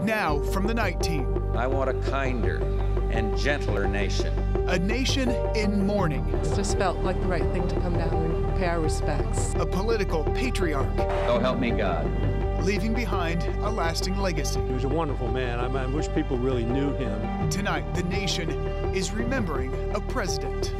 Now from the night team. I want a kinder and gentler nation. A nation in mourning. It just felt like the right thing to come down and pay our respects. A political patriarch. So help me God. Leaving behind a lasting legacy. He was a wonderful man. I wish people really knew him. Tonight, the nation is remembering a president.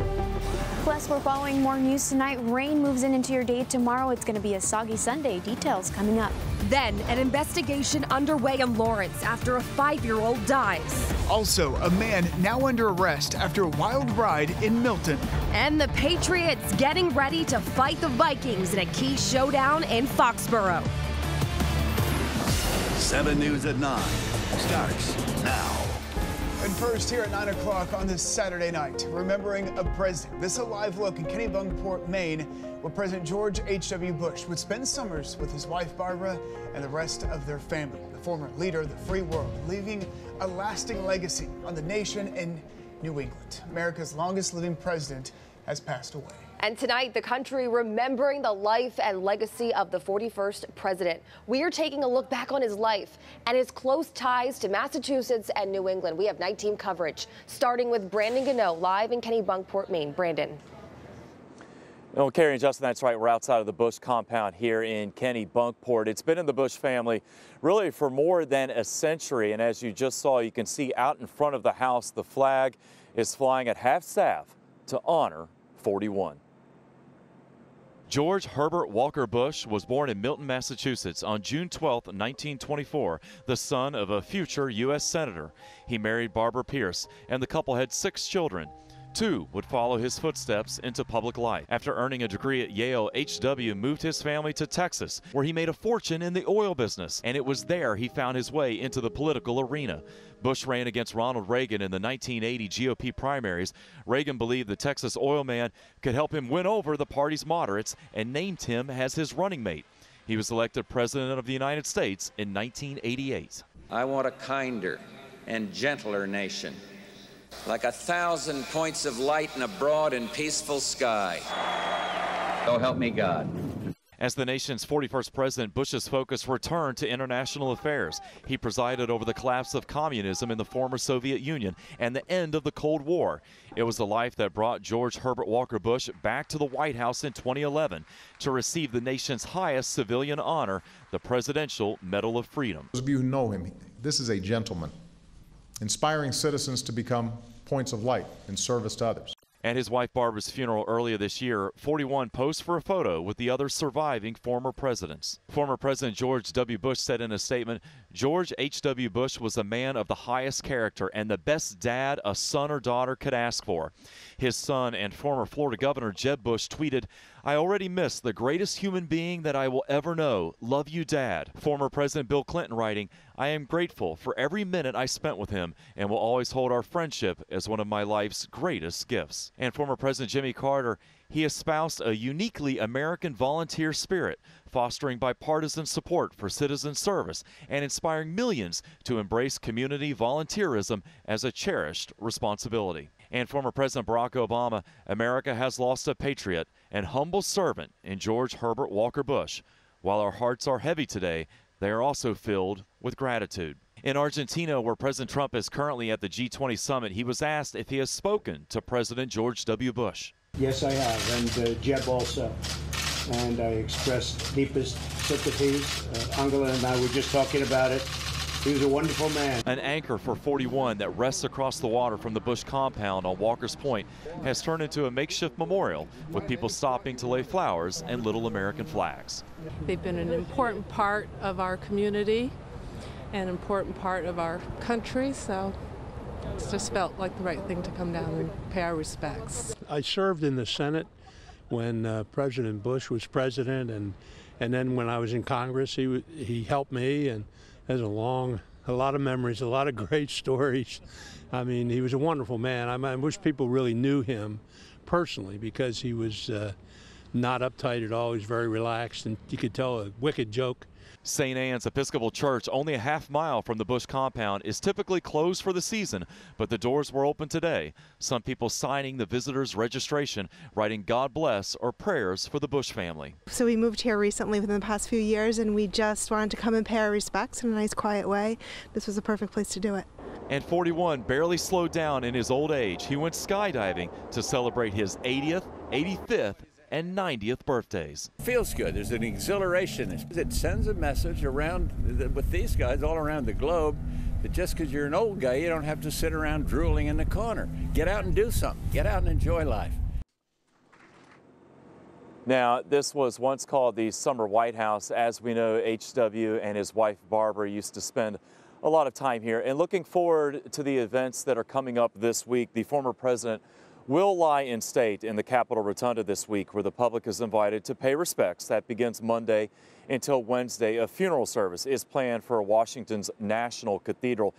Plus, we're following more news tonight. Rain moves into your day tomorrow. It's going to be a soggy Sunday. Details coming up. Then, an investigation underway in Lawrence after a 5-year-old dies. Also, a man now under arrest after a wild ride in Milton. And the Patriots getting ready to fight the Vikings in a key showdown in Foxborough. 7 News at 9 starts now. And first, here at 9 o'clock on this Saturday night, remembering a president. This is a live look in Kennebunkport, Maine, where President George H.W. Bush would spend summers with his wife Barbara and the rest of their family. The former leader of the free world, leaving a lasting legacy on the nation in New England. America's longest living president has passed away. And tonight, the country remembering the life and legacy of the 41st president. We are taking a look back on his life and his close ties to Massachusetts and New England. We have night team coverage, starting with Brandon Gano, live in Kennebunkport, Maine. Brandon. Well, Carrie and Justin, that's right. We're outside of the Bush compound here in Kennebunkport. It's been in the Bush family really for more than a century. And as you just saw, you can see out in front of the house, the flag is flying at half-staff to honor 41. George Herbert Walker Bush was born in Milton, Massachusetts on June 12, 1924, the son of a future U.S. Senator. He married Barbara Pierce, and the couple had 6 children. 2 would follow his footsteps into public life. After earning a degree at Yale, H.W. moved his family to Texas, where he made a fortune in the oil business, and it was there he found his way into the political arena. Bush ran against Ronald Reagan in the 1980 GOP primaries. Reagan believed the Texas oil man could help him win over the party's moderates and named him as his running mate. He was elected President of the United States in 1988. I want a kinder and gentler nation. Like 1,000 points of light in a broad and peaceful sky. So help me God. As the nation's 41st president, Bush's focus returned to international affairs. He presided over the collapse of communism in the former Soviet Union and the end of the Cold War. It was the life that brought George Herbert Walker Bush back to the White House in 2011 to receive the nation's highest civilian honor, the Presidential Medal of Freedom. Those of you who know him, this is a gentleman, inspiring citizens to become points of light in service to others. At his wife Barbara's funeral earlier this year, 41 posed for a photo with the other surviving former presidents. Former President George W. Bush said in a statement, George H.W. Bush was a man of the highest character and the best dad a son or daughter could ask for. His son and former Florida Governor Jeb Bush tweeted, I already miss the greatest human being that I will ever know. Love you, Dad. Former President Bill Clinton writing, I am grateful for every minute I spent with him and will always hold our friendship as one of my life's greatest gifts. And former President Jimmy Carter, he espoused a uniquely American volunteer spirit, fostering bipartisan support for citizen service and inspiring millions to embrace community volunteerism as a cherished responsibility. And former President Barack Obama, America has lost a patriot and humble servant in George Herbert Walker Bush. While our hearts are heavy today, they are also filled with gratitude. In Argentina, where President Trump is currently at the G20 summit, he was asked if he has spoken to President George W. Bush. Yes, I have, and Jeb also. And I expressed deepest sympathies. Angela and I were just talking about it. He was a wonderful man. An anchor for 41 that rests across the water from the Bush compound on Walker's Point has turned into a makeshift memorial with people stopping to lay flowers and little American flags. They've been an important part of our community, an important part of our country, so it's just felt like the right thing to come down and pay our respects. I served in the Senate when President Bush was president, and then when I was in Congress, he helped me, and there's a lot of memories, a lot of great stories. I mean, he was a wonderful man. I wish people really knew him personally, because he was not uptight at all. He was very relaxed, and you could tell a wicked joke. St. Anne's Episcopal Church, only a half-mile from the Bush compound, is typically closed for the season, but the doors were open today. Some people signing the visitors' registration, writing God bless or prayers for the Bush family. So we moved here recently within the past few years, and we just wanted to come and pay our respects in a nice, quiet way. This was a perfect place to do it. And 41 barely slowed down in his old age. He went skydiving to celebrate his 80th, 85th, and 90th birthdays. Feels good. There's an exhilaration. It sends a message around with these guys all around the globe that just because you're an old guy, you don't have to sit around drooling in the corner. Get out and do something. Get out and enjoy life. Now, this was once called the Summer White House. As we know, H.W. and his wife Barbara used to spend a lot of time here. And looking forward to the events that are coming up this week, the former president will lie in state in the Capitol Rotunda this week, where the public is invited to pay respects. That begins Monday until Wednesday. A funeral service is planned for Washington's National Cathedral.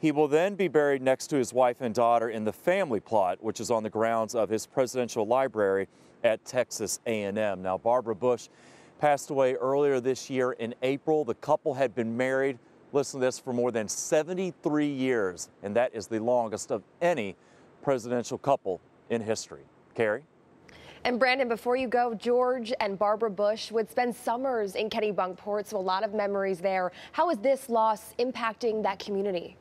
He will then be buried next to his wife and daughter in the family plot, which is on the grounds of his presidential library at Texas A&M. Now, Barbara Bush passed away earlier this year in April. The couple had been married, listen to this, for more than 73 years, and that is the longest of any presidential couple in history. Carrie? And Brandon, before you go, George and Barbara Bush would spend summers in Kennebunkport, so a lot of memories there. How is this loss impacting that community?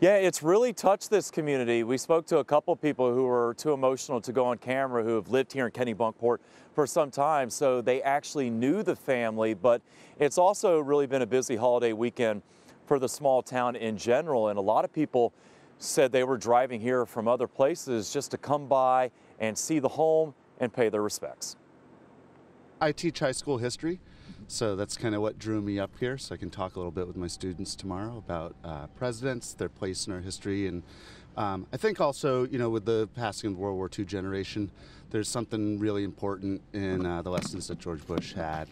Yeah, it's really touched this community. We spoke to a couple of people who were too emotional to go on camera who have lived here in Kennebunkport for some time, so they actually knew the family, but it's also really been a busy holiday weekend for the small town in general, and a lot of people said they were driving here from other places just to come by and see the home and pay their respects. I teach high school history, so that's kind of what drew me up here, so I can talk a little bit with my students tomorrow about presidents, their place in our history, and I think also, you know, with the passing of the World War II generation, there's something really important in the lessons that George Bush had.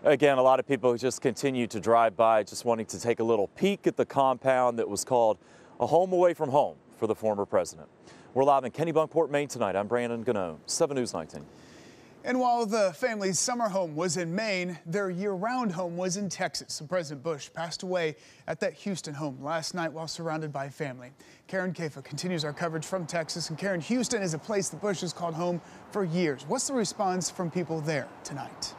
Again, a lot of people just continue to drive by just wanting to take a little peek at the compound that was called a home away from home for the former president. We're live in Kennebunkport, Maine tonight. I'm Brandon Gano, 7 News 19. And while the family's summer home was in Maine, their year-round home was in Texas. And President Bush passed away at that Houston home last night while surrounded by family. Karen Kafa continues our coverage from Texas. And Karen, Houston is a place the Bush has called home for years. What's the response from people there tonight?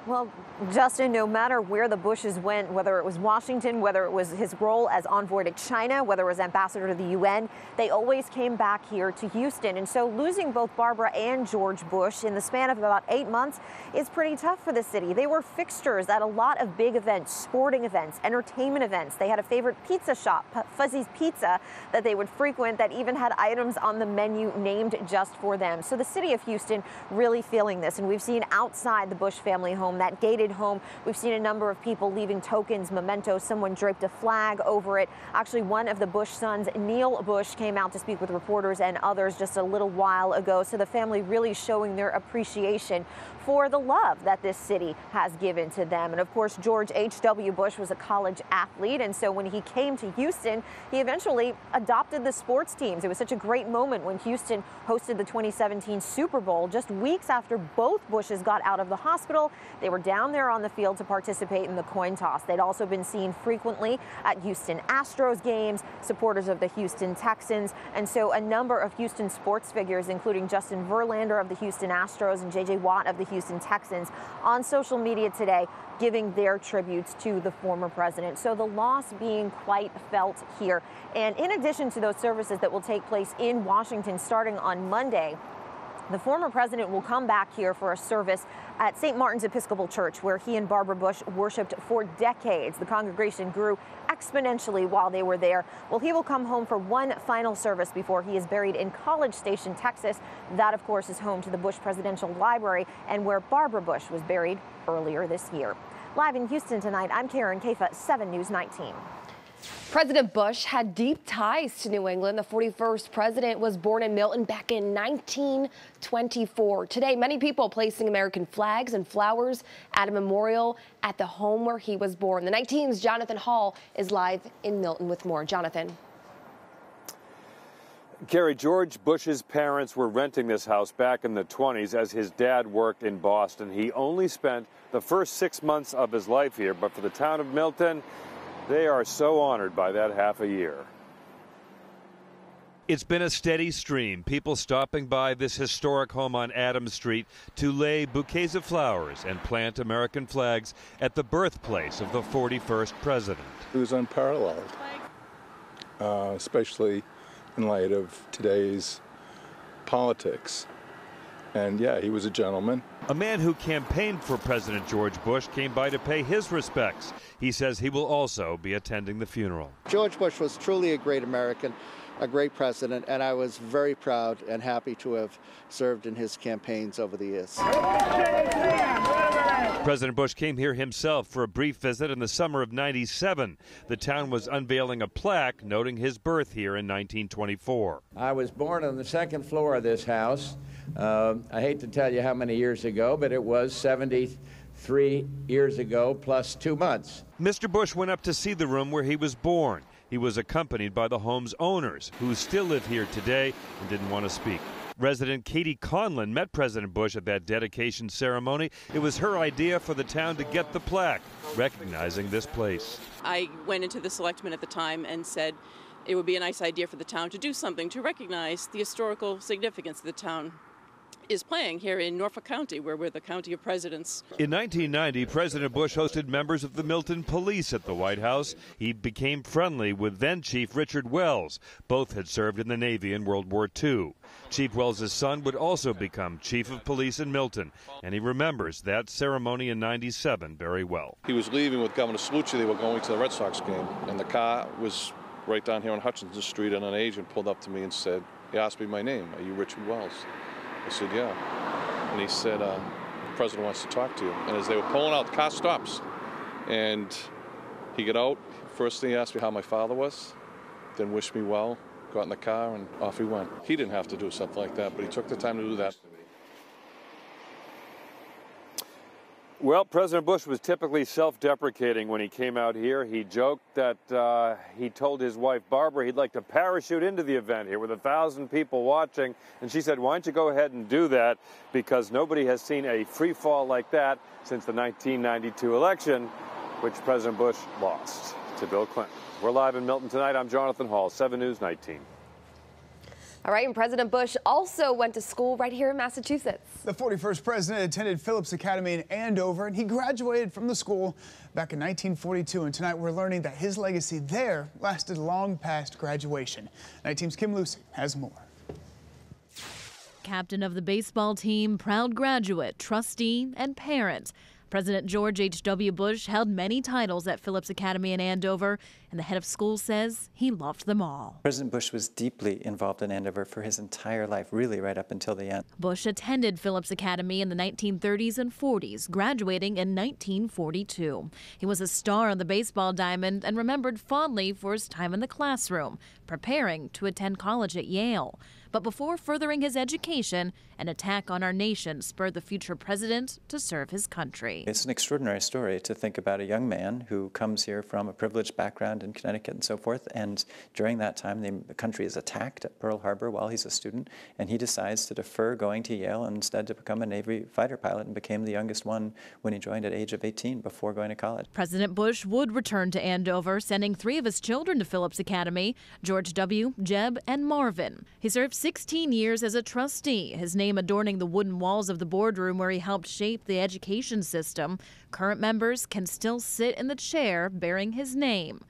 Well, Justin, no matter where the Bushes went, whether it was Washington, whether it was his role as envoy to China, whether it was ambassador to the UN, they always came back here to Houston. And so losing both Barbara and George Bush in the span of about 8 months is pretty tough for the city. They were fixtures at a lot of big events, sporting events, entertainment events. They had a favorite pizza shop, Fuzzy's Pizza, that they would frequent that even had items on the menu named just for them. So the city of Houston really feeling this. And we've seen outside the Bush family home, that gated home, we've seen a number of people leaving tokens, mementos. Someone draped a flag over it. Actually, one of the Bush sons, Neil Bush, came out to speak with reporters and others just a little while ago. So the family really showing their appreciation for the love that this city has given to them. And of course, George H.W. Bush was a college athlete, and so when he came to Houston, he eventually adopted the sports teams. It was such a great moment when Houston hosted the 2017 Super Bowl just weeks after both Bushes got out of the hospital. They were down there on the field to participate in the coin toss. They'd also been seen frequently at Houston Astros games, supporters of the Houston Texans, and so a number of Houston sports figures, including Justin Verlander of the Houston Astros and J.J. Watt of the Houston Texans, on social media today giving their tributes to the former president. So the loss being quite felt here. And in addition to those services that will take place in Washington starting on Monday, the former president will come back here for a service at St. Martin's Episcopal Church, where he and Barbara Bush worshiped for decades. The congregation grew exponentially while they were there. Well, he will come home for one final service before he is buried in College Station, Texas. That, of course, is home to the Bush Presidential Library and where Barbara Bush was buried earlier this year. Live in Houston tonight, I'm Karen Kafa, 7 News 19. President Bush had deep ties to New England. The 41st president was born in Milton back in 1924. Today, many people placing American flags and flowers at a memorial at the home where he was born. The 19's Jonathan Hall is live in Milton with more. Jonathan. Gary, George Bush's parents were renting this house back in the 20s as his dad worked in Boston. He only spent the first 6 months of his life here, but for the town of Milton, they are so honored by that half a year. It's been a steady stream, people stopping by this historic home on Adams Street to lay bouquets of flowers and plant American flags at the birthplace of the 41st president. It was unparalleled, especially in light of today's politics. And yeah, he was a gentleman. A man who campaigned for President George Bush came by to pay his respects. He says he will also be attending the funeral. George Bush was truly a great American, a great president, and I was very proud and happy to have served in his campaigns over the years. President Bush came here himself for a brief visit in the summer of '97. The town was unveiling a plaque noting his birth here in 1924. I was born on the second floor of this house. I hate to tell you how many years ago, but it was 73 years ago plus 2 months. Mr. Bush went up to see the room where he was born. He was accompanied by the home's owners, who still live here today and didn't want to speak. Resident Katie Conlon met President Bush at that dedication ceremony. It was her idea for the town to get the plaque, recognizing this place. I went into the selectmen at the time and said it would be a nice idea for the town to do something to recognize the historical significance the town is playing here in Norfolk County, where we're the county of presidents. In 1990, President Bush hosted members of the Milton Police at the White House. He became friendly with then-Chief Richard Wells. Both had served in the Navy in World War II. Chief Wells' son would also become Chief of Police in Milton, and he remembers that ceremony in '97 very well. He was leaving with Governor Slucci. They were going to the Red Sox game, and the car was right down here on Hutchinson Street, and an agent pulled up to me and said, he asked me my name, "Are you Richard Wells?" I said, "Yeah." And he said, "The president wants to talk to you." And as they were pulling out, the car stops. And he got out. First thing he asked me how my father was, then wished me well, got in the car, and off he went. He didn't have to do something like that, but he took the time to do that. Well, President Bush was typically self-deprecating when he came out here. He joked that he told his wife, Barbara, he'd like to parachute into the event here with 1,000 people watching. And she said, why don't you go ahead and do that, because nobody has seen a free fall like that since the 1992 election, which President Bush lost to Bill Clinton. We're live in Milton tonight. I'm Jonathan Hall, 7 News 19. All right, and President Bush also went to school right here in Massachusetts. The 41st president attended Phillips Academy in Andover, and he graduated from the school back in 1942. And tonight we're learning that his legacy there lasted long past graduation. Night Team's Kim Lucy has more. Captain of the baseball team, proud graduate, trustee, and parent. President George H.W. Bush held many titles at Phillips Academy in Andover, and the head of school says he loved them all. President Bush was deeply involved in Andover for his entire life, really right up until the end. Bush attended Phillips Academy in the 1930s and 40s, graduating in 1942. He was a star on the baseball diamond and remembered fondly for his time in the classroom, preparing to attend college at Yale. But before furthering his education, an attack on our nation spurred the future president to serve his country. It's an extraordinary story to think about a young man who comes here from a privileged background in Connecticut and so forth, and during that time the country is attacked at Pearl Harbor while he's a student, and he decides to defer going to Yale and instead to become a Navy fighter pilot, and became the youngest one when he joined at age of 18 before going to college. President Bush would return to Andover, sending 3 of his children to Phillips Academy, George W., Jeb, and Marvin. He served 16 years as a trustee, his name adorning the wooden walls of the boardroom where he helped shape the education system. Current members can still sit in the chair bearing his name.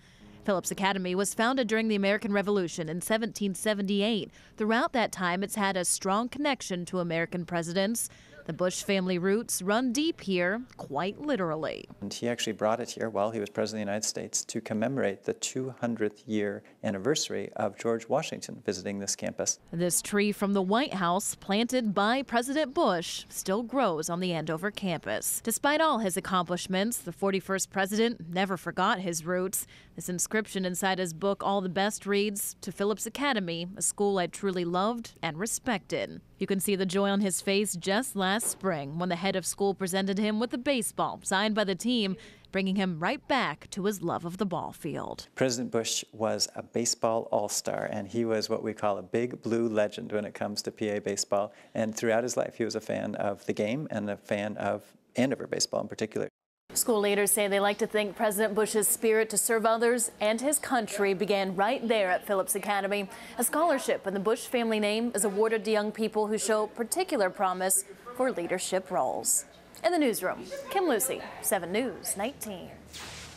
Phillips Academy was founded during the American Revolution in 1778. Throughout that time, it's had a strong connection to American presidents. The Bush family roots run deep here, quite literally. And he actually brought it here while he was President of the United States to commemorate the 200th year anniversary of George Washington visiting this campus. This tree from the White House, planted by President Bush, still grows on the Andover campus. Despite all his accomplishments, the 41st president never forgot his roots. This inscription inside his book, All the Best, reads, "To Phillips Academy, a school I truly loved and respected." You can see the joy on his face just last spring when the head of school presented him with a baseball signed by the team. bringing him right back to his love of the ball field. President Bush was a baseball all-star, and he was what we call a big blue legend when it comes to PA baseball. And throughout his life, he was a fan of the game and a fan of Andover baseball in particular. School leaders say they like to think President Bush's spirit to serve others and his country began right there at Phillips Academy. A scholarship in the Bush family name is awarded to young people who show particular promise for leadership roles. In the newsroom, Kim Lucy, 7 News 19.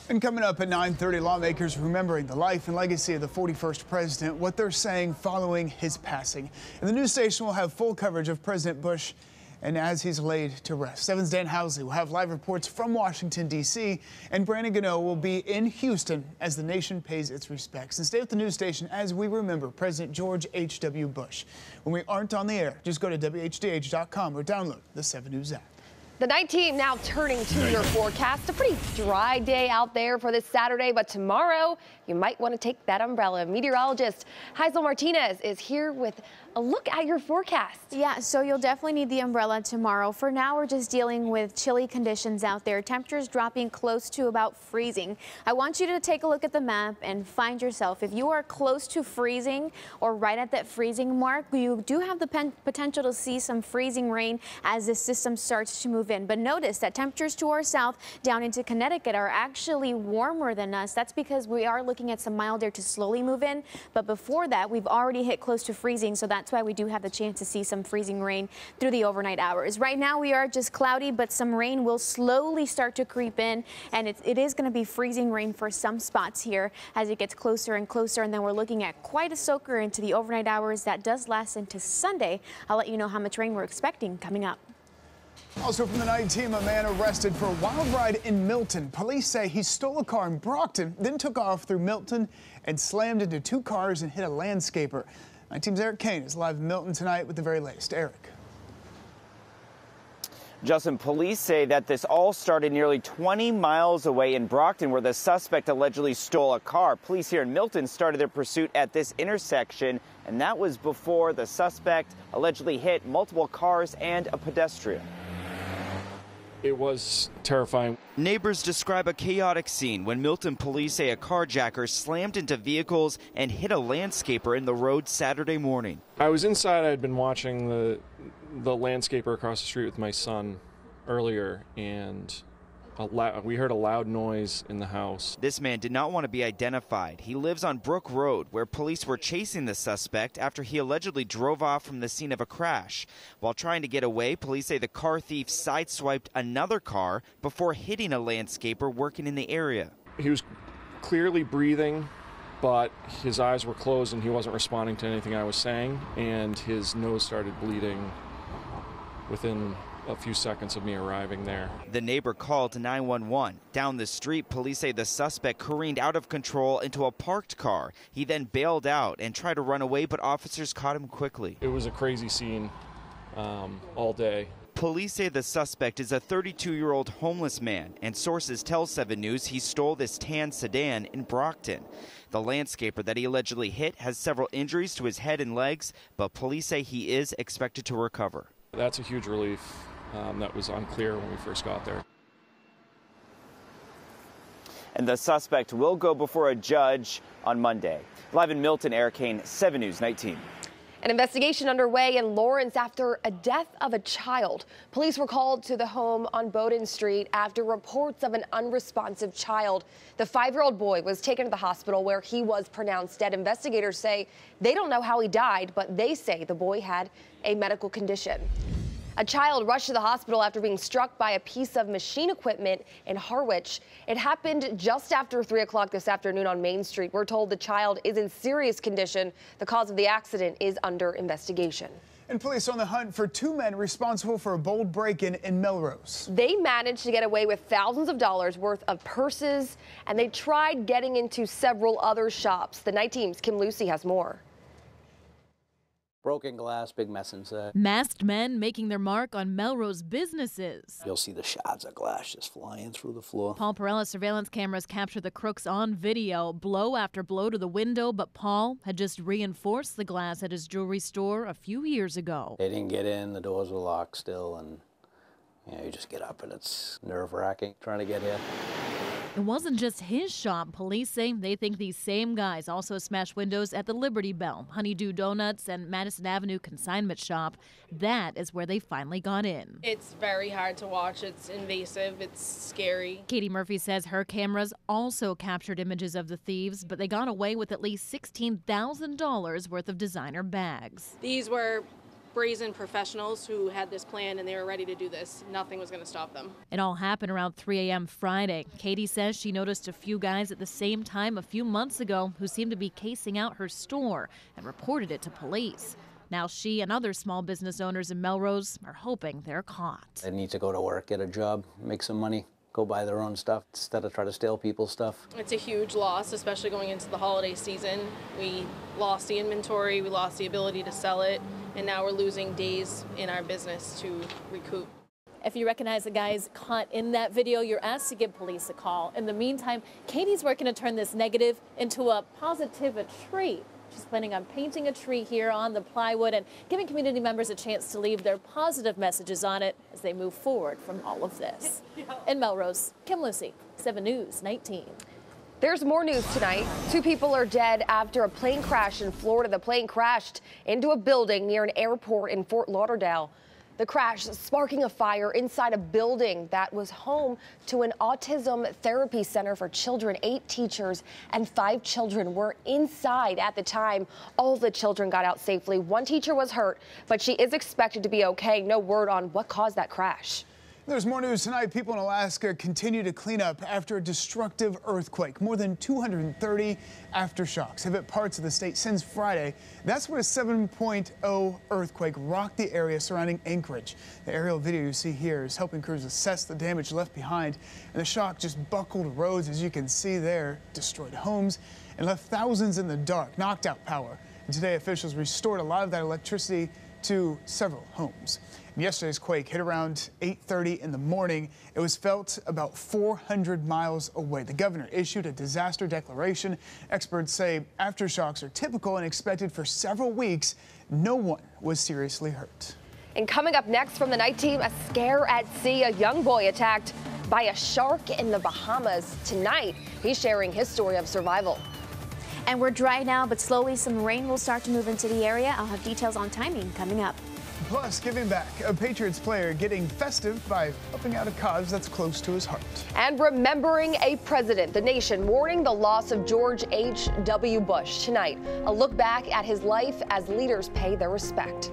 And coming up at 9:30, lawmakers remembering the life and legacy of the 41st president, what they're saying following his passing. And the news station will have full coverage of President Bush and as he's laid to rest. 7's Dan Housley will have live reports from Washington, D.C., and Brandon Gano will be in Houston as the nation pays its respects. And stay with the news station as we remember President George H.W. Bush. When we aren't on the air, just go to WHDH.com or download the 7 News app. The night team now turning to your forecast. A pretty dry day out there for this Saturday, but tomorrow you might want to take that umbrella. Meteorologist Heisel Martinez is here with a look at your forecast. Yeah, so you'll definitely need the umbrella tomorrow. For now, we're just dealing with chilly conditions out there. Temperatures dropping close to about freezing. I want you to take a look at the map and find yourself. If you are close to freezing or right at that freezing mark, you do have the potential to see some freezing rain as this system starts to move in. But notice that temperatures to our south down into Connecticut are actually warmer than us. That's because we are looking at some mild air to slowly move in. But before that, we've already hit close to freezing, so that's why we do have the chance to see some freezing rain through the overnight hours. Right now we are just cloudy, but some rain will slowly start to creep in, and it is going to be freezing rain for some spots here as it gets closer and closer. And then we're looking at quite a soaker into the overnight hours that does last into Sunday. I'll let you know how much rain we're expecting coming up. Also from the night team, a man arrested for a wild ride in Milton. Police say he stole a car in Brockton, then took off through Milton and slammed into 2 cars and hit a landscaper. Night team's Eric Kane is live in Milton tonight with the very latest. Eric. Justin, police say that this all started nearly 20 miles away in Brockton, where the suspect allegedly stole a car. Police here in Milton started their pursuit at this intersection, and that was before the suspect allegedly hit multiple cars and a pedestrian. It was terrifying. Neighbors describe a chaotic scene when Milton police say a carjacker slammed into vehicles and hit a landscaper in the road Saturday morning. I was inside. I had been watching the landscaper across the street with my son earlier, and we heard a loud noise in the house. This man did not want to be identified. He lives on Brook Road, where police were chasing the suspect after he allegedly drove off from the scene of a crash. While trying to get away, police say the car thief sideswiped another car before hitting a landscaper working in the area. He was clearly breathing, but his eyes were closed and he wasn't responding to anything I was saying, and his nose started bleeding within a few seconds of me arriving there. The neighbor called 911. Down the street, police say the suspect careened out of control into a parked car. He then bailed out and tried to run away, but officers caught him quickly. It was a crazy scene all day. Police say the suspect is a 32-year-old homeless man, and sources tell 7 News he stole this tan sedan in Brockton. The landscaper that he allegedly hit has several injuries to his head and legs, but police say he is expected to recover. That's a huge relief. That was unclear when we first got there. And the suspect will go before a judge on Monday. Live in Milton, Eric Kane, 7 News 19. An investigation underway in Lawrence after a death of a child. Police were called to the home on Bowdoin Street after reports of an unresponsive child. The 5-year-old boy was taken to the hospital where he was pronounced dead. Investigators say they don't know how he died, but they say the boy had a medical condition. A child rushed to the hospital after being struck by a piece of machine equipment in Harwich. It happened just after 3 o'clock this afternoon on Main Street. We're told the child is in serious condition. The cause of the accident is under investigation. And police on the hunt for 2 men responsible for a bold break-in in Melrose. They managed to get away with thousands of dollars worth of purses, and they tried getting into several other shops. The night team's Kim Lucy has more. Broken glass, big mess inside. Masked men making their mark on Melrose businesses. You'll see the shards of glass just flying through the floor. Paul Perella's surveillance cameras capture the crooks on video, blow after blow to the window, but Paul had just reinforced the glass at his jewelry store a few years ago. They didn't get in, the doors were locked still, and you just get up and it's nerve-wracking trying to get in. It wasn't just his shop. Police say they think these same guys also smashed windows at the Liberty Bell, Honeydew Donuts, and Madison Avenue consignment shop. That is where they finally got in. It's very hard to watch. It's invasive. It's scary. Katie Murphy says her cameras also captured images of the thieves, but they got away with at least $16,000 worth of designer bags. These were brazen professionals who had this plan and they were ready to do this. Nothing was going to stop them. It all happened around 3 a.m. Friday. Katie says she noticed a few guys at the same time a few months ago who seemed to be casing out her store and reported it to police. Now she and other small business owners in Melrose are hoping they're caught. They need to go to work, get a job, make some money, go buy their own stuff instead of try to steal people's stuff. It's a huge loss, especially going into the holiday season. We lost the inventory, we lost the ability to sell it, and now we're losing days in our business to recoup. If you recognize the guys caught in that video, you're asked to give police a call. In the meantime, Katie's working to turn this negative into a positive tree. She's planning on painting a tree here on the plywood and giving community members a chance to leave their positive messages on it as they move forward from all of this. In Melrose, Kim Lucy, 7 News 19. There's more news tonight. 2 people are dead after a plane crash in Florida. The plane crashed into a building near an airport in Fort Lauderdale. The crash sparking a fire inside a building that was home to an autism therapy center for children. 8 teachers and 5 children were inside at the time. All the children got out safely. 1 teacher was hurt, but she is expected to be okay. No word on what caused that crash. There's more news tonight. People in Alaska continue to clean up after a destructive earthquake. More than 230 aftershocks have hit parts of the state since Friday. That's when a 7.0 earthquake rocked the area surrounding Anchorage. The aerial video you see here is helping crews assess the damage left behind. And the shock just buckled roads, as you can see there, destroyed homes, and left thousands in the dark, knocked out power. And today, officials restored a lot of that electricity to several homes. Yesterday's quake hit around 8:30 in the morning. It was felt about 400 miles away. The governor issued a disaster declaration. Experts say aftershocks are typical and expected for several weeks. No one was seriously hurt. And coming up next from the night team, a scare at sea. A young boy attacked by a shark in the Bahamas. Tonight, he's sharing his story of survival. And we're dry now, but slowly some rain will start to move into the area. I'll have details on timing coming up. Plus, giving back, a Patriots player getting festive by helping out a cause that's close to his heart. And remembering a president, the nation mourning the loss of George H.W. Bush. Tonight, a look back at his life as leaders pay their respect.